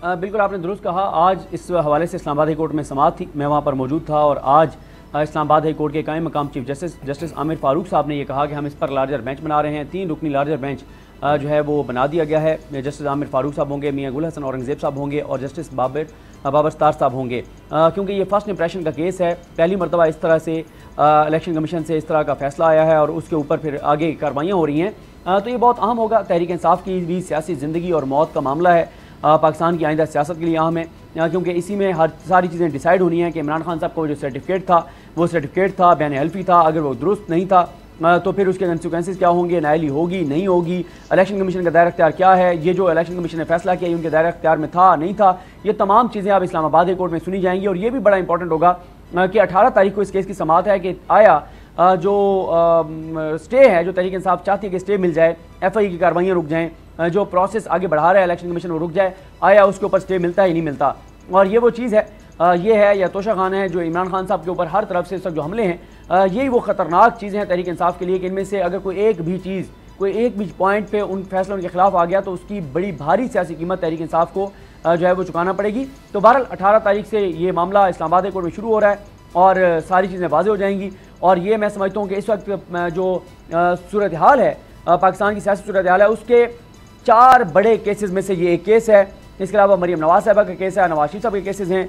बिल्कुल आपने दुरुस्त कहा। आज इस हवाले से इस्लामाबाद हाई कोर्ट में समाअत थी, मैं वहाँ पर मौजूद था, और आज इस्लामाबाद हाई कोर्ट के कायम मकाम चीफ जस्टिस आमिर फारूक साहब ने यह कहा कि हम इस पर लार्जर बेंच बना रहे हैं। 3 रुकनी लार्जर बेंच जो है वो बना दिया गया है। जस्टिस आमिर फारूक साहब होंगे, मियां गुल हसन औरंगजेब साहब होंगे, और जस्टिस बाबर स्तार साहब होंगे। क्योंकि ये फर्स्ट इंप्रेशन का केस है, पहली मरतबा इस तरह से इलेक्शन कमीशन से इस तरह का फैसला आया है, और उसके ऊपर फिर आगे कार्रवाइयाँ हो रही हैं। तो ये बहुत अहम होगा। तहरीक इंसाफ की भी सियासी ज़िंदगी और मौत का मामला है, पाकिस्तान की आइंदा सियासत के लिए अहम है, क्योंकि इसी में हर सारी चीज़ें डिसाइड होनी है कि इमरान खान साहब को जो सर्टिफिकेट था वो सर्टिफिकेट था, बयान हल्फी था, अगर वो दुरुस्त नहीं था तो फिर उसके कंसिक्वेंसेस क्या होंगे, नायली होगी नहीं होगी, इलेक्शन कमीशन का दायरा अख्तियार क्या है, ये जो इलेक्शन कमीशन ने फैसला किया उनके दायरा अख्तियार में था नहीं था, ये तमाम चीज़ें अब इस्लामाबाद हाई कोर्ट में सुनी जाएंगी। और ये भी बड़ा इंपॉर्टेंट होगा कि 18 तारीख को इस केस की समाअत है कि आया जो स्टे है, जो तहरीक इंसाफ चाहती है कि स्टे मिल जाए, FIA की कार्रवाइयाँ रुक जाएँ, जो प्रोसेस आगे बढ़ा रहा है इलेक्शन कमीशन वो रुक जाए, आया उसके ऊपर स्टे मिलता है या नहीं मिलता। और ये वो चीज़ है, ये है या तोशा खान है जो इमरान खान साहब के ऊपर हर तरफ से इस वक्त जो हमले हैं, यही वो ख़तरनाक चीज़ें हैं तहरीक इंसाफ के लिए कि इनमें से अगर कोई एक भी पॉइंट पे उन फैसला उनके खिलाफ आ गया तो उसकी बड़ी भारी सियासी कीमत तहरीक इंसाफ को जो है वो चुकाना पड़ेगी। तो बहरहाल 18 तारीख से ये मामला इस्लामाबाद हाई कोर्ट में शुरू हो रहा है और सारी चीज़ें वाज़ेह हो जाएंगी। और ये मैं समझता हूँ कि इस वक्त जो सूरत हाल है, पाकिस्तान की सियासी सूरत हाल है, उसके 4 बड़े केसेस में से ये एक केस है। इसके अलावा मरीम नवाज साहबा का केस है, नवाज शरीफ साहब के केसेस हैं,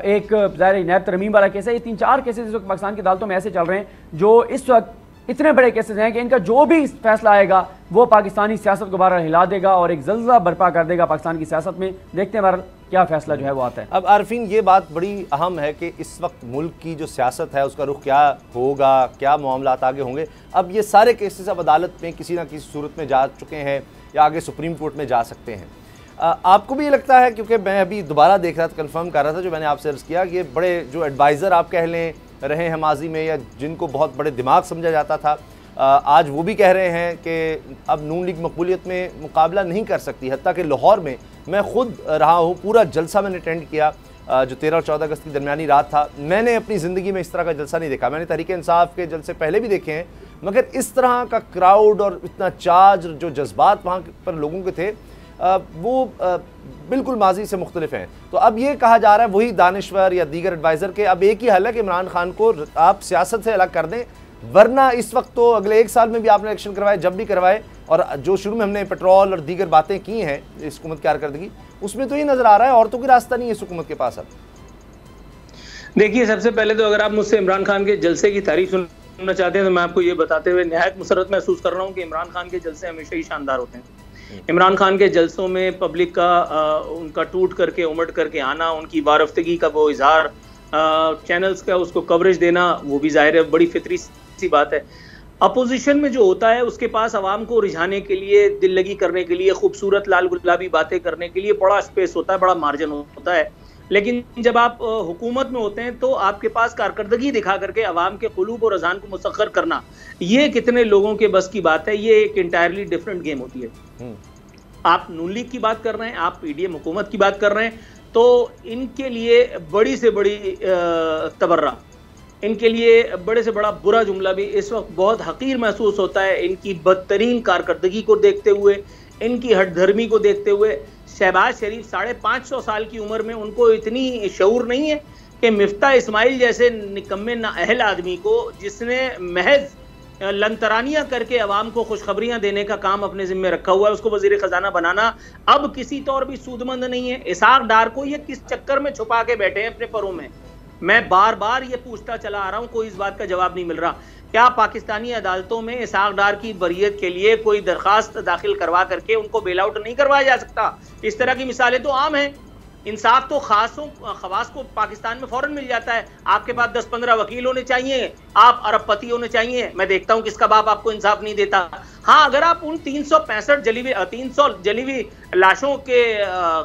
एक ज़ाहिर नैब तरमीम वाला केस है। ये 3-4 केसेस इस वक्त पाकिस्तान की अदालतों में ऐसे चल रहे हैं जो इस वक्त इतने बड़े केसेस हैं कि इनका जो भी फैसला आएगा वो पाकिस्तानी सियासत को बाहर हिला देगा और एक जल्ज़ला बर्पा कर देगा पाकिस्तान की सियासत में। देखते हैं बहरहाल क्या फैसला जो है वो आता है। अब आरफीन, ये बात बड़ी अहम है कि इस वक्त मुल्क की जो सियासत है उसका रुख क्या होगा, क्या मामलात आगे होंगे। अब ये सारे केसेस अब अदालत में किसी ना किसी सूरत में जा चुके हैं या आगे सुप्रीम कोर्ट में जा सकते हैं। आपको भी ये लगता है, क्योंकि मैं अभी दोबारा देख रहा था, कंफर्म कर रहा था जो मैंने आपसे अर्ज़ किया कि ये बड़े जो एडवाइज़र आप कह लें रहे हैं माजी में या जिनको बहुत बड़े दिमाग समझा जाता था, आज वो भी कह रहे हैं कि अब नून लीग मकबूलियत में मुकाबला नहीं कर सकती। हत्ता कि लाहौर में मैं खुद रहा हूँ, पूरा जलसा मैंने अटेंड किया जो 13 और 14 अगस्त की दरमियानी रात था। मैंने अपनी ज़िंदगी में इस तरह का जलसा नहीं देखा। मैंने तहरीक इंसाफ के जलसे पहले भी देखे हैं, मगर इस तरह का क्राउड और इतना चार्ज जो जज्बात वहाँ पर लोगों के थे वो बिल्कुल माजी से मुख्तलिफ हैं। तो अब ये कहा जा रहा है वही दानिश्वर या दीगर एडवाइज़र के अब एक ही हल है कि इमरान खान को आप सियासत से अलग कर दें, वरना इस वक्त तो अगले 1 साल में भी आपने इलेक्शन करवाए, जब भी करवाए, और जो शुरू में हमने पेट्रोल और दीगर बातें की हैं इस हुकूमत की कारकर्दगी, उसमें तो ये नज़र आ रहा है और तो कोई रास्ता नहीं है इस हुकूमत के पास। अब देखिए, सबसे पहले तो अगर आप मुझसे इमरान खान के जलसे की तारीफ सुनना चाहते हैं तो मैं आपको ये बताते हुए निहायत मुसरत महसूस कर रहा हूँ कि इमरान खान के जलसे हमेशा ही शानदार होते हैं। इमरान खान के जलसों में पब्लिक का उनका टूट करके उमड़ करके आना, उनकी वारफ्तगी का वो इजहार, चैनल्स का उसको कवरेज देना, वो भी जाहिर है बड़ी फितरी सी बात है। अपोजिशन में जो होता है उसके पास आवाम को रिझाने के लिए, दिल लगी करने के लिए, खूबसूरत लाल गुलाबी बातें करने के लिए बड़ा स्पेस होता है, बड़ा मार्जिन होता है। लेकिन जब आप हुकूमत में होते हैं तो आपके पास कारकर्दगी दिखा करके अवाम के कुलूब और अजान को मुसख्खर करना, ये कितने लोगों के बस की बात है। ये एक इंटायरली डिफरेंट गेम होती है। आप नून लीग की बात कर रहे हैं, आप PDM हुकूमत की बात कर रहे हैं, तो इनके लिए बड़ी से बड़ी तबर्रा, इनके लिए बड़े से बड़ा बुरा जुमला भी इस वक्त बहुत हकीर महसूस होता है। इनकी बदतरीन कारकर्दगी को देखते हुए, इनकी हठधर्मी को देखते हुए। शहबाज शरीफ 550 साल की उम्र में उनको इतनी शऊर नहीं है कि मिफ्ता इस्माइल जैसे निकम्मे नाअहल आदमी को, जिसने महज लंतरानियां करके अवाम को खुशखबरियां देने का काम अपने जिम्मे रखा हुआ है, उसको वजीर खजाना बनाना अब किसी तौर भी सूदमंद नहीं है। इसहाक डार को ये किस चक्कर में छुपा के बैठे हैं अपने परों में, मैं बार बार ये पूछता चला आ रहा हूं, कोई इस बात का जवाब नहीं मिल रहा। क्या पाकिस्तानी अदालतों में इसहाक डार की बरियत के लिए कोई दरखास्त दाखिल करवा करके उनको बेल आउट नहीं करवाया जा सकता? इस तरह की मिसालें तो आम हैं। इंसाफ तो खवास को पाकिस्तान में फौरन मिल जाता है। आपके पास 10-15 वकील होने चाहिए, आप अरबपति होने चाहिए। मैं देखता हूं किसका बाप आपको इंसाफ नहीं देता। हाँ, अगर आप उन 300 जली हुई लाशों के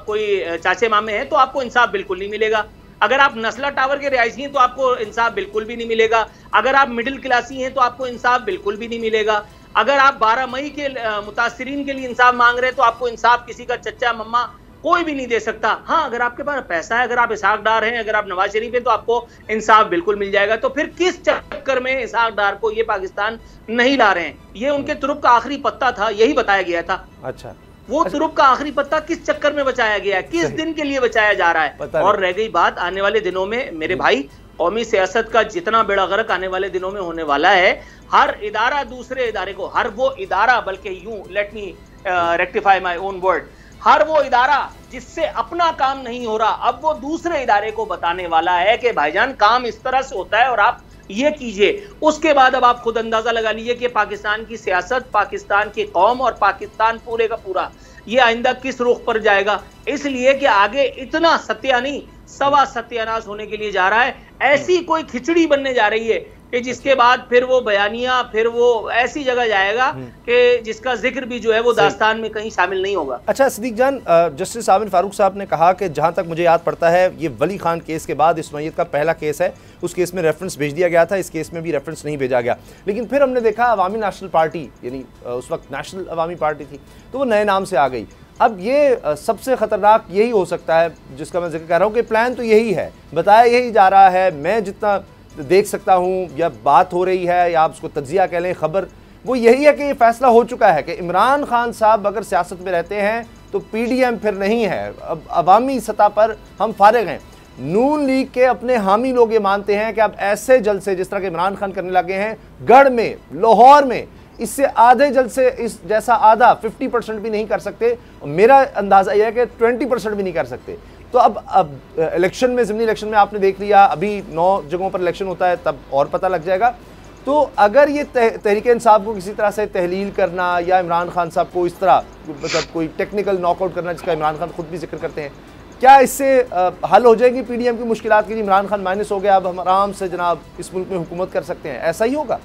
कोई चाचे मामे हैं तो आपको इंसाफ बिल्कुल नहीं मिलेगा। अगर आप नस्ला टावर के रिहायशी हैं तो आपको इंसाफ बिल्कुल भी नहीं मिलेगा। अगर आप मिडिल क्लासी हैं तो आपको इंसाफ बिल्कुल भी नहीं मिलेगा। अगर आप 12 मई के मुतासरीन के लिए इंसाफ मांग रहे हैं तो आपको इंसाफ किसी का चच्चा मम्मा कोई भी नहीं दे सकता। हाँ, अगर आपके पास पैसा है, अगर आप इसहाक डार हैं, अगर आप नवाज शरीफ हैं तो आपको इंसाफ बिल्कुल मिल जाएगा। तो फिर किस चक्कर में इसहाक डार को ये पाकिस्तान नहीं ला रहे हैं? ये उनके तुरुप का आखिरी पत्ता था, यही बताया गया था। अच्छा, वो तुरुप का आखिरी पत्ता किस चक्कर में बचाया गया है, किस दिन के लिए बचाया जा रहा है? और रह गई बात आने वाले दिनों में, मेरे भाई, कौमी सियासत का जितना बेड़ा गर्क आने वाले दिनों में होने वाला है, हर इदारा दूसरे इदारे को, हर वो इदारा, बल्कि यूं let me rectify my own word, हर वो इदारा जिससे अपना काम नहीं हो रहा, अब वो दूसरे इदारे को बताने वाला है कि भाईजान काम इस तरह से होता है और आप ये कीजिए। उसके बाद अब आप खुद अंदाजा लगा लीजिए कि पाकिस्तान की सियासत, पाकिस्तान की कौम और पाकिस्तान पूरे का पूरा ये आइंदा किस रुख पर जाएगा। इसलिए कि आगे इतना सत्या नहीं, सवा सत्यानाश होने के लिए जा रहा है। ऐसी कोई खिचड़ी बनने जा रही है कि जिसके बाद फिर वो बयानिया, फिर वो ऐसी जगह जाएगा कि जिसका जिक्र भी जो है वो दास्तान में कहीं शामिल नहीं होगा। अच्छा सिद्दीक जान, जस्टिस आमिर फारूक साहब ने कहा कि जहां तक मुझे याद पड़ता है ये वली खान केस के बाद इस नौयत का पहला केस है, उस केस में रेफरेंस भेज दिया गया था, इस केस में भी रेफरेंस नहीं भेजा गया। लेकिन फिर हमने देखा अवामी नेशनल पार्टी, यानी उस वक्त नेशनल अवामी पार्टी थी, तो वो नए नाम से आ गई। अब ये सबसे ख़तरनाक यही हो सकता है जिसका मैं जिक्र कर रहा हूँ कि प्लान तो यही है, बताया यही जा रहा है, मैं जितना देख सकता हूँ या बात हो रही है या आप उसको तज्जिया कह लें, खबर वो यही है कि ये फैसला हो चुका है कि इमरान खान साहब अगर सियासत में रहते हैं तो PDM फिर नहीं है, अब अवामी सतह पर हम फारिग हैं। नून लीग के अपने हामी लोग ये मानते हैं कि अब ऐसे जलसे जिस तरह के इमरान खान करने लगे हैं गढ़ में, लाहौर में, इससे आधे जलसे इस जैसा आधा 50% भी नहीं कर सकते। मेरा अंदाज़ा यह है कि 20% भी नहीं कर सकते। तो अब इलेक्शन में, ज़िमनी इलेक्शन में आपने देख लिया, अभी 9 जगहों पर इलेक्शन होता है, तब और पता लग जाएगा। तो अगर ये तहरीक इंसाफ को किसी तरह से तहलील करना या इमरान खान साहब को इस तरह मतलब कोई टेक्निकल नॉकआउट करना जिसका इमरान खान खुद भी जिक्र करते हैं, क्या इससे हल हो जाएगी PDM की मुश्किलात के लिए? इमरान खान माइनस हो गया, अब हम आराम से जनाब इस मुल्क में हुकूमत कर सकते हैं, ऐसा ही होगा?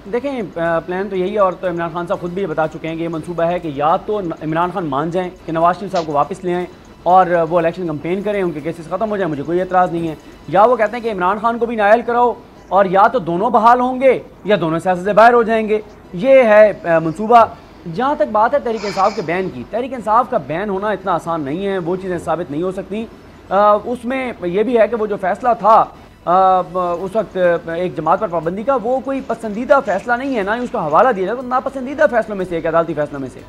देखें, प्लान तो यही है और तो इमरान खान साहब खुद भी ये बता चुके हैं कि ये मंसूबा है कि या तो इमरान खान मान जाएं कि नवाज शरीफ साहब को वापस ले आएँ और वो इलेक्शन कैंपेन करें, उनके केसेस ख़त्म हो जाए, मुझे कोई एतराज़ नहीं है, या वो कहते हैं कि इमरान खान को भी नायल कराओ और या तो दोनों बहाल होंगे या दोनों सियासत से बाहर हो जाएंगे। ये है मंसूबा। जहाँ तक बात है तहरीक इंसाफ के बैन की, तहरीक इंसाफ का बैन होना इतना आसान नहीं है, वो चीज़ें साबित नहीं हो सकती। उसमें यह भी है कि वो जो फैसला था उस वक्त एक जमात पर पाबंदी का, वो कोई पसंदीदा फैसला नहीं है, ना ही उसका हवाला दिया जाए, तो नापसंदीदा फैसलों में से एक, अदालती फैसलों में से।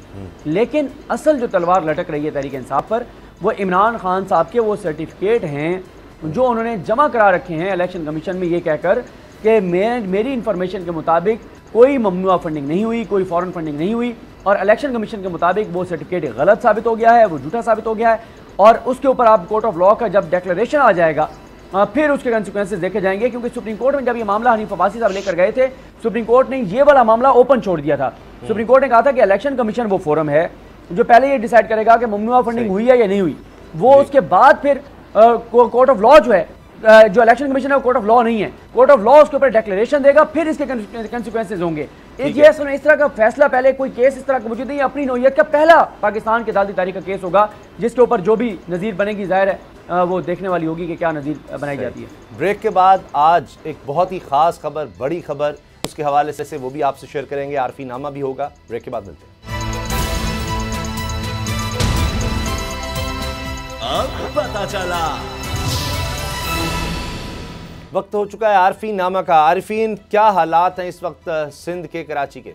लेकिन असल जो तलवार लटक रही है तहरीक इंसाफ पर, वो इमरान खान साहब के वो सर्टिफिकेट हैं जो उन्होंने जमा करा रखे हैं इलेक्शन कमीशन में, ये कहकर कि मेरी इंफॉर्मेशन के मुताबिक कोई ममनुआ फंडिंग नहीं हुई, कोई फॉरेन फंडिंग नहीं हुई, और इलेक्शन कमीशन के मुताबिक वो सर्टिफिकेट गलत साबित हो गया है, वो झूठा साबित हो गया है। और उसके ऊपर आप कोर्ट ऑफ लॉ का जब डिक्लेरेशन आ जाएगा फिर उसके कंसिक्वेंसेस देखे जाएंगे, क्योंकि सुप्रीम कोर्ट में जब ये मामला हनीफ अब्बासी साहब लेकर गए थे, सुप्रीम कोर्ट ने ये वाला मामला ओपन छोड़ दिया था। सुप्रीम कोर्ट ने कहा था कि इलेक्शन कमीशन वो फोरम है जो पहले ये डिसाइड करेगा कि ममनुआ फंडिंग हुई है या नहीं हुई, वो उसके बाद फिर कोर्ट ऑफ लॉ जो है, जो इलेक्शन कमीशन है वो कोर्ट ऑफ लॉ नहीं है, कोर्ट ऑफ लॉ उसके ऊपर डिक्लेरेशन देगा, फिर इसके कंसिक्वेंसेस होंगे। एक ये सुनो, इस तरह का फैसला पहले कोई केस इस तरह का मौजूद नहीं, अपनी नौयत का पहला पाकिस्तान की अदालती तारीख का केस होगा जिसके ऊपर जो भी नज़ीर बनेगी जाहिर है वो देखने वाली होगी कि क्या नज़ीर बनाई जाती है। ब्रेक के बाद आज एक बहुत ही खास खबर, बड़ी खबर, उसके हवाले से वो भी आपसे शेयर करेंगे, आरफी नामा भी होगा। ब्रेक के बाद मिलते हैं। अब पता चला। वक्त हो चुका है आरफी नामा का। आरफीन, क्या हालात हैं इस वक्त सिंध के, कराची के?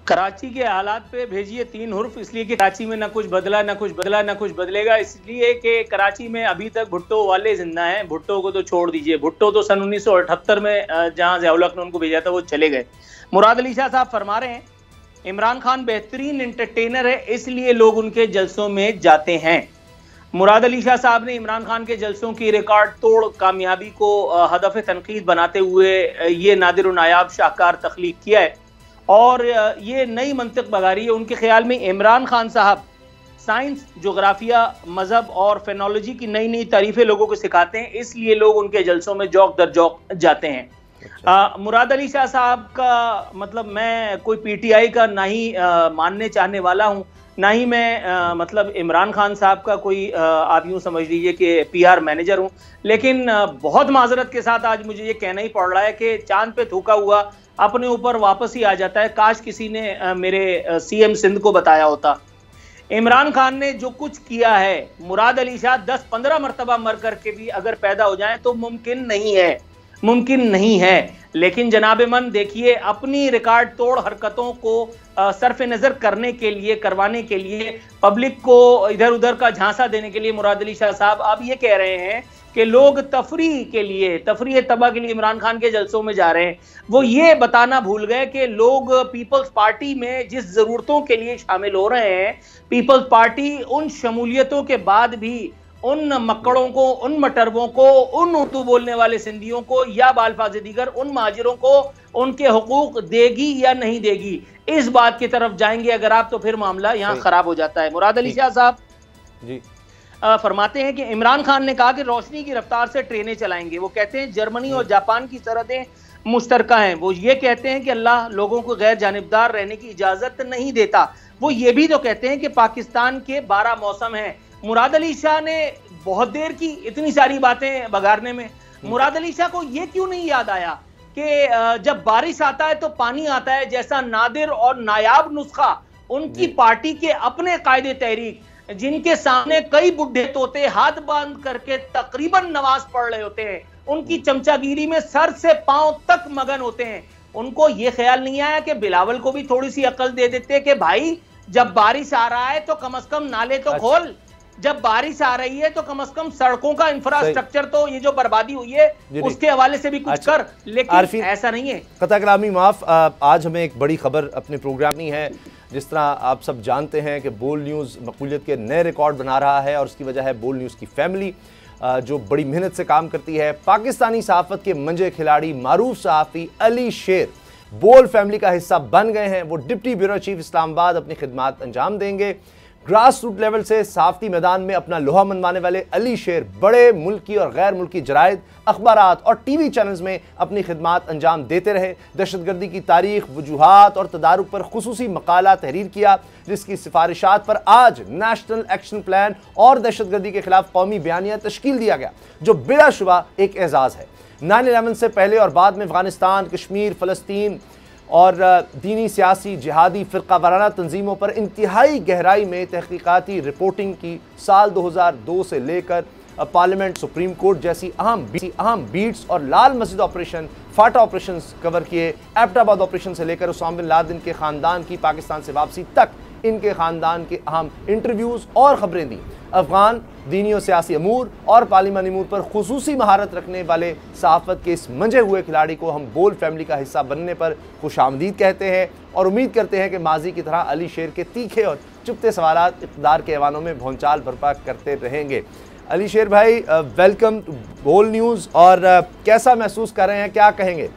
कराची के हालात पे भेजिए 3 हुर्फ, इसलिए कि कराची में ना कुछ बदला ना कुछ बदला ना कुछ बदलेगा, इसलिए कि कराची में अभी तक भुट्टो वाले जिंदा हैं। भुट्टो को तो छोड़ दीजिए, भुट्टो तो सन 1978 में जहां ज़िया-उल-हक ने उनको भेजा था वो चले गए। मुराद अली शाह साहब फरमा रहे हैं इमरान खान बेहतरीन एंटरटेनर है इसलिए लोग उनके जलसों में जाते हैं। मुराद अली शाह साहब ने इमरान खान के जलसों की रिकॉर्ड तोड़ कामयाबी को हदफ तनकीद बनाते हुए ये नादिर व नायाब शाहकार तख्लीक किया है और ये नई मंतिक बगारी है। उनके ख्याल में इमरान खान साहब साइंस, जोग्राफिया, मजहब और फेनोलॉजी की नई नई तारीफें लोगों को सिखाते हैं, इसलिए लोग उनके जलसों में जौक दर जौक जाते हैं। मुराद अली शाह साहब का मतलब मैं कोई पीटीआई का ना ही मानने चाहने वाला हूँ, ना ही मैं मतलब इमरान खान साहब का कोई आप यूँ समझ लीजिए कि पीआर मैनेजर हूँ, लेकिन बहुत माजरत के साथ आज मुझे ये कहना ही पड़ रहा है कि चांद पे थूका हुआ अपने ऊपर वापस ही आ जाता है। काश किसी ने मेरे सीएम सिंध को बताया होता। इमरान खान ने जो कुछ किया है, मुराद अली शाह 10-15 मरतबा मर करके भी अगर पैदा हो जाए तो मुमकिन नहीं है, मुमकिन नहीं है। लेकिन जनाब मन देखिए, अपनी रिकॉर्ड तोड़ हरकतों को सरफ नज़र करने के लिए, करवाने के लिए, पब्लिक को इधर उधर का झांसा देने के लिए मुराद अली शाह साहब अब ये कह रहे हैं कि लोग तफरीह के लिए, तफरीह तबाह के लिए इमरान खान के जलसों में जा रहे हैं। वो ये बताना भूल गए कि लोग पीपल्स पार्टी में जिस ज़रूरतों के लिए शामिल हो रहे हैं, पीपल्स पार्टी उन शमूलियतों के बाद भी उन मक्कड़ों को, उन मटरबों को, उन उर्दू बोलने वाले सिंधियों को या बालफाज दीगर उन महाजिरों को उनके हुकूक देगी या नहीं देगी, इस बात की तरफ जाएंगे अगर आप, तो फिर मामला यहाँ खराब हो जाता है। मुराद अली शाह साहब जी फरमाते हैं कि इमरान खान ने कहा कि रोशनी की रफ्तार से ट्रेनें चलाएंगे। वो कहते हैं जर्मनी और जापान की सरहदें मुश्तरका हैं। वो ये कहते हैं कि अल्लाह लोगों को गैर जानिबदार रहने की इजाजत नहीं देता। वो ये भी तो कहते हैं कि पाकिस्तान के 12 मौसम हैं। मुराद अली शाह ने बहुत देर की इतनी सारी बातें बगाड़ने में। मुराद अली शाह को ये क्यों नहीं याद आया कि जब बारिश आता है तो पानी आता है जैसा नादिर और नायाब नुस्खा उनकी पार्टी के अपने कायदे तहरीक, जिनके सामने कई बुढ़े तोते हाथ बांध करके तकरीबन नमाज पढ़ रहे होते हैं, उनकी चमचागिरी में सर से पांव तक मगन होते हैं, उनको ये ख्याल नहीं आया कि बिलावल को भी थोड़ी सी अकल दे देते कि भाई जब बारिश आ रहा है तो कम से कम नाले तो खोल, जब बारिश आ रही है तो कम से कम सड़कों का इंफ्रास्ट्रक्चर तो ये जो बर्बादी हुई है उसके हवाले से भी कुछ कर। लेकिन ऐसा नहीं है। कता कलामी माफ, आज हमें एक बड़ी खबर अपने प्रोग्राम में है। जिस तरह आप सब जानते हैं कि बोल न्यूज़ मकबूलियत के नए रिकॉर्ड बना रहा है और उसकी वजह है बोल न्यूज़ की फैमिली जो बड़ी मेहनत से काम करती है। पाकिस्तानी सहाफ़त के मंजे खिलाड़ी मारूफ सहाफ़ी अली शेर बोल फैमिली का हिस्सा बन गए हैं। वो डिप्टी ब्यूरो चीफ इस्लामाबाद अपनी खिदमात अंजाम देंगे। ग्रास रूट लेवल से सहाफ़ती मैदान में अपना लोहा मनवाने वाले अली शेर बड़े मुल्की और गैर मुल्की जराइद, अखबारात और टीवी चैनल्स में अपनी खिदमात अंजाम देते रहे। दहशतगर्दी की तारीख, वजूहात और तदारुक पर खुसूसी मकाला तहरीर किया, जिसकी सिफारिशात पर आज नेशनल एक्शन प्लान और दहशतगर्दी के खिलाफ कौमी बयानिया तश्कील दिया गया, जो बिलाशुबा एक एजाज़ है। 9/11 से पहले और बाद में अफगानिस्तान, कश्मीर, फ़लस्तीन और दीनी, सियासी, जिहादी, फ़िरका वाराना तंजीमों पर इंतहाई गहराई में तहकीकाती रिपोर्टिंग की। साल 2002 से लेकर पार्लियामेंट, सुप्रीम कोर्ट जैसी अहम बीट्स और लाल मस्जिद ऑपरेशन, फाटा ऑपरेशन कवर किए। एबटाबाद ऑपरेशन से लेकर उसामा बिन लादेन के ख़ानदान की पाकिस्तान से वापसी तक इनके ख़ानदान के अहम इंटरव्यूज़ और ख़बरें दी। अफ़गान, दीनी और सियासी अमूर और पार्लिमानी अमूर पर खुसूसी महारत रखने वाले सहाफ़त के इस मंजे हुए खिलाड़ी को हम बोल फैमिली का हिस्सा बनने पर खुशामदीद कहते हैं और उम्मीद करते हैं कि माजी की तरह अली शेर के तीखे और चुपते सवालात इक़्तिदार के ऐवानों में भौंचाल बर्पा करते रहेंगे। अली शेर भाई, वेलकम टू बोल न्यूज़। और कैसा महसूस कर रहे हैं, क्या कहेंगे?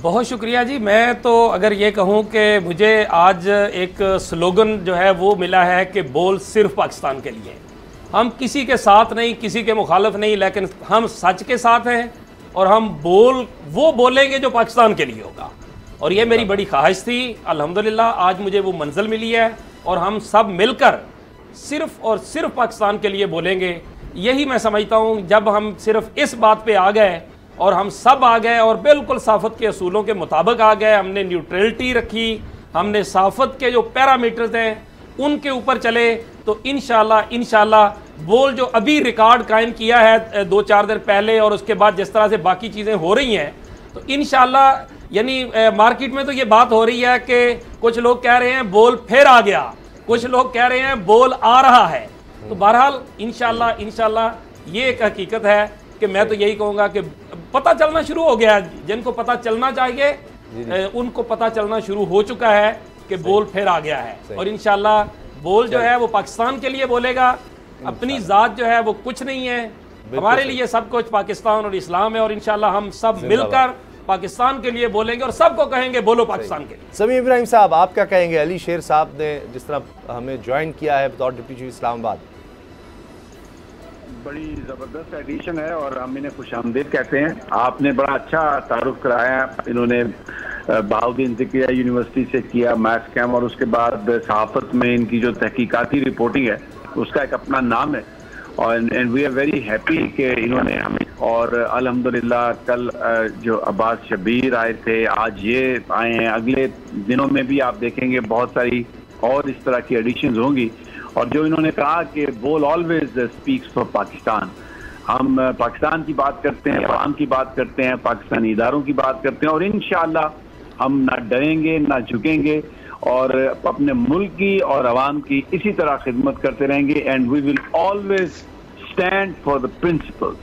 बहुत शुक्रिया जी। मैं तो अगर ये कहूँ कि मुझे आज एक स्लोगन जो है वो मिला है कि बोल सिर्फ पाकिस्तान के लिए। हम किसी के साथ नहीं, किसी के मुखालिफ नहीं, लेकिन हम सच के साथ हैं और हम वो बोलेंगे जो पाकिस्तान के लिए होगा। और ये मेरी बड़ी ख्वाहिश थी। अल्हम्दुलिल्लाह आज मुझे वो मंजिल मिली है और हम सब मिलकर सिर्फ और सिर्फ पाकिस्तान के लिए बोलेंगे। यही मैं समझता हूँ, जब हम सिर्फ इस बात पे आ गए और हम सब आ गए और बिल्कुल सहाफ़त के असूलों के मुताबिक आ गए, हमने न्यूट्रलिटी रखी, हमने सहाफ़त के जो पैरामीटर्स हैं उनके ऊपर चले, तो इंशाल्लाह बोल जो अभी रिकॉर्ड कायम किया है 2-4 दिन पहले और उसके बाद जिस तरह से बाकी चीज़ें हो रही हैं, तो इंशाल्लाह यानी मार्केट में तो ये बात हो रही है कि कुछ लोग कह रहे हैं बोल फिर आ गया, कुछ लोग कह रहे हैं बोल आ रहा है। तो बहरहाल इंशाल्लाह ये एक हकीकत है कि मैं तो यही कहूँगा कि पता चलना शुरू हो गया, जिनको पता चलना चाहिए उनको पता चलना शुरू हो चुका है कि बोल फिर आ गया है। और इंशाल्लाह बोल जो है वो पाकिस्तान के लिए बोलेगा, अपनी ज़ात जो है वो कुछ नहीं है, हमारे लिए सब कुछ पाकिस्तान और इस्लाम है। और इंशाल्लाह हम सब मिलकर पाकिस्तान के लिए बोलेंगे और सबको कहेंगे बोलो पाकिस्तान के लिए। समीर इब्राहिम साहब, आप क्या कहेंगे? अली शेर साहब ने जिस तरह हमें ज्वाइन किया है बतौर डिप्टी चीफ इस्लामाबाद, बड़ी ज़बरदस्त एडिशन है और हम इन्हें खुशामदीद कहते हैं। आपने बड़ा अच्छा तारुफ कराया, इन्होंने बहाउद्दीन ज़िक्रिया यूनिवर्सिटी से किया मैथ्स कैम, और उसके बाद सहाफ़त में इनकी जो तहकीकाती रिपोर्टिंग है उसका एक अपना नाम है। और and we are very happy कि इन्होंने हमें, और अल्हम्दुलिल्लाह कल जो अब्बास शबीर आए थे, आज ये आए हैं, अगले दिनों में भी आप देखेंगे बहुत सारी और इस तरह की एडिशंस होंगी। और जो इन्होंने कहा कि बोल ऑलवेज स्पीक्स फॉर पाकिस्तान, हम पाकिस्तान की बात करते हैं, अवाम की बात करते हैं, पाकिस्तानी इदारों की बात करते हैं, और इंशाअल्लाह हम ना डरेंगे ना झुकेंगे और अपने मुल्क की और अवाम की इसी तरह खिदमत करते रहेंगे। And we will always stand for the principles.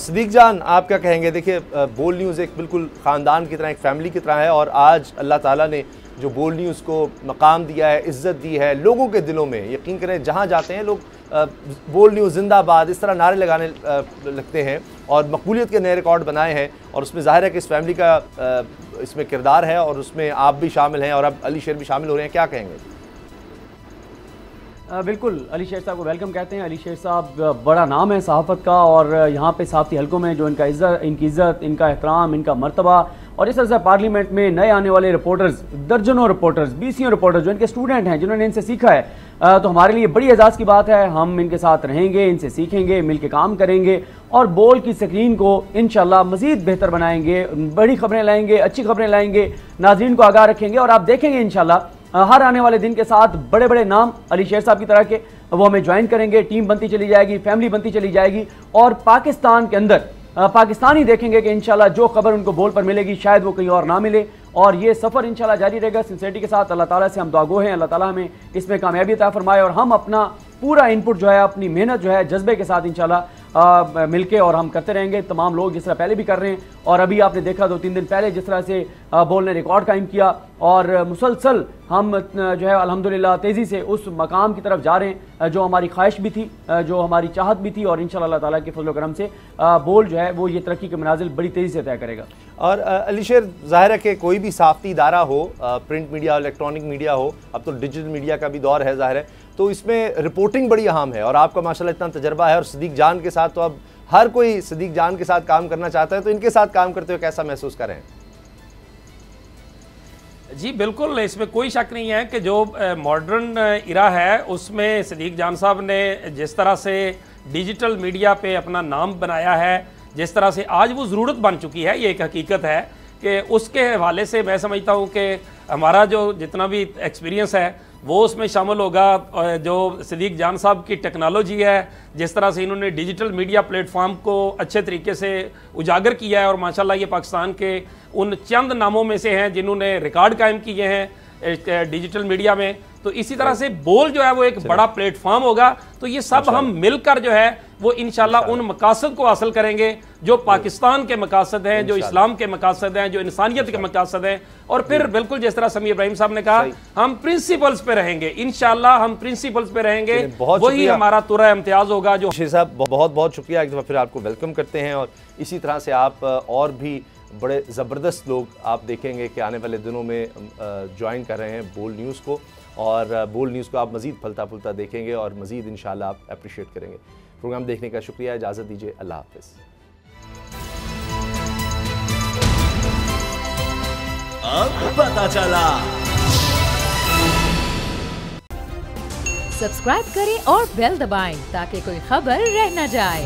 Sadiq Jan, आप क्या कहेंगे? देखिए, बोल न्यूज़ एक बिल्कुल ख़ानदान की तरह, एक फैमिली की तरह है, और आज अल्लाह ताला ने जो बोल न्यूज़ को मकाम दिया है, इज़्ज़त दी है लोगों के दिलों में। यकीन करें, जहाँ जाते हैं लोग बोल न्यूज़ जिंदाबाद इस तरह नारे लगाने लगते हैं और मकबूलियत के नए रिकॉर्ड बनाए हैं। और उसमें ज़ाहिर है कि इस फैमिली का इसमें किरदार है और उसमें आप भी शामिल हैं और अब अली शेर भी शामिल हो रहे हैं। क्या कहेंगे? बिल्कुल, अली शेर साहब को वेलकम कहते हैं। अली शेर साहब बड़ा नाम है सहाफ़त का, और यहाँ पे सहाफ़ती हलकों में जो इनकी इज़्ज़त, इनका एहतराम, इनका मर्तबा, और इस तरह से पार्लियामेंट में नए आने वाले रिपोर्टर्स, दर्जनों रिपोर्टर्स, 20 रिपोर्टर्स जो इनके स्टूडेंट हैं, जिन्होंने इनसे सीखा है, तो हमारे लिए बड़ी एजाज़ की बात है। हम इनके साथ रहेंगे, इनसे सीखेंगे, मिल के काम करेंगे और बोल की स्क्रीन को इंशाल्लाह मज़ीद बेहतर बनाएंगे, बड़ी खबरें लाएंगे, अच्छी खबरें लाएंगे, नाज़रीन को आगाह रखेंगे। और आप देखेंगे इंशाल्लाह हर आने वाले दिन के साथ बड़े बड़े नाम अली शेर साहब की तरह के वो हमें ज्वाइन करेंगे, टीम बनती चली जाएगी, फैमिली बनती चली जाएगी, और पाकिस्तान के अंदर पाकिस्तानी देखेंगे कि इंशाल्लाह जो खबर उनको बोल पर मिलेगी शायद वो कहीं और ना मिले। और ये सफ़र इंशाल्लाह जारी रहेगा सिंसियरिटी के साथ। अल्लाह ताला से हम दुआगो हैं, अल्लाह ताला हमें इसमें कामयाबी अता फरमाए और हम अपना पूरा इनपुट जो है, अपनी मेहनत जो है, जज्बे के साथ इंशाल्लाह मिलके और हम करते रहेंगे। तमाम लोग जिस तरह पहले भी कर रहे हैं, और अभी आपने देखा 2-3 दिन पहले जिस तरह से बोल ने रिकॉर्ड कायम किया, और मुसलसल हम जो है अल्हम्दुलिल्लाह तेज़ी से उस मकाम की तरफ जा रहे हैं जो हमारी ख्वाहिश भी थी, जो हमारी चाहत भी थी, और इंशाल्लाह अल्लाह ताला के फजल करम से बोल जो है वो ये तरक्की के मनाजिल बड़ी तेज़ी से तय करेगा। और अली शेर, ज़ाहिर है कि कोई भी सहाफ़ती इदारा हो, प्रिंट मीडिया, इलेक्ट्रॉनिक मीडिया हो, अब तो डिजिटल मीडिया का भी दौर है ज़ाहिर है, तो इसमें रिपोर्टिंग बड़ी अहम है। और आपका माशाल्लाह इतना तजर्बा है, और सदीक जान के साथ तो अब हर कोई सदीक जान के साथ काम करना चाहता है, तो इनके साथ काम करते हुए कैसा महसूस करें? जी बिल्कुल, इसमें कोई शक नहीं है कि जो मॉडर्न इरा है उसमें सदीक जान साहब ने जिस तरह से डिजिटल मीडिया पे अपना नाम बनाया है, जिस तरह से आज वो ज़रूरत बन चुकी है, ये एक हकीकत है कि उसके हवाले से मैं समझता हूँ कि हमारा जो जितना भी एक्सपीरियंस है वो उसमें शामिल होगा। जो सदीक जान साहब की टेक्नोलॉजी है, जिस तरह से इन्होंने डिजिटल मीडिया प्लेटफॉर्म को अच्छे तरीके से उजागर किया है, और माशाल्लाह ये पाकिस्तान के उन चंद नामों में से हैं जिन्होंने रिकॉर्ड कायम किए हैं डिजिटल मीडिया में। तो इसी तरह से बोल जो है वो एक बड़ा प्लेटफॉर्म होगा। तो ये सब हम मिलकर जो है वो इंशाल्लाह उन मकासद को हासिल करेंगे जो पाकिस्तान के मकासद हैं, जो इस्लाम के मकासद हैं, जो इंसानियत के मकासद हैं। और फिर बिल्कुल जिस तरह समीर इब्राहिम साहब ने कहा, हम प्रिंसिपल्स पे रहेंगे, इंशाल्लाह हम प्रिंसिपल्स पे रहेंगे, वही हमारा तुरा इम्तियाज होगा। जो शेर साहब, बहुत बहुत शुक्रिया, एक दफ़ा फिर आपको वेलकम करते हैं। और इसी तरह से आप और भी बड़े ज़बरदस्त लोग आप देखेंगे कि आने वाले दिनों में ज्वाइन कर रहे हैं बोल न्यूज़ को, और बोल न्यूज़ को आप मज़ीद फलता फुलता देखेंगे और मज़ीद इंशाल्लाह आप अप्रिशिएट करेंगे। प्रोग्राम देखने का शुक्रिया, इजाज़त दीजिए, अल्लाह हाफ़िज़। अब पता चला। सब्सक्राइब करें और बेल दबाएं ताकि कोई खबर रह न जाए।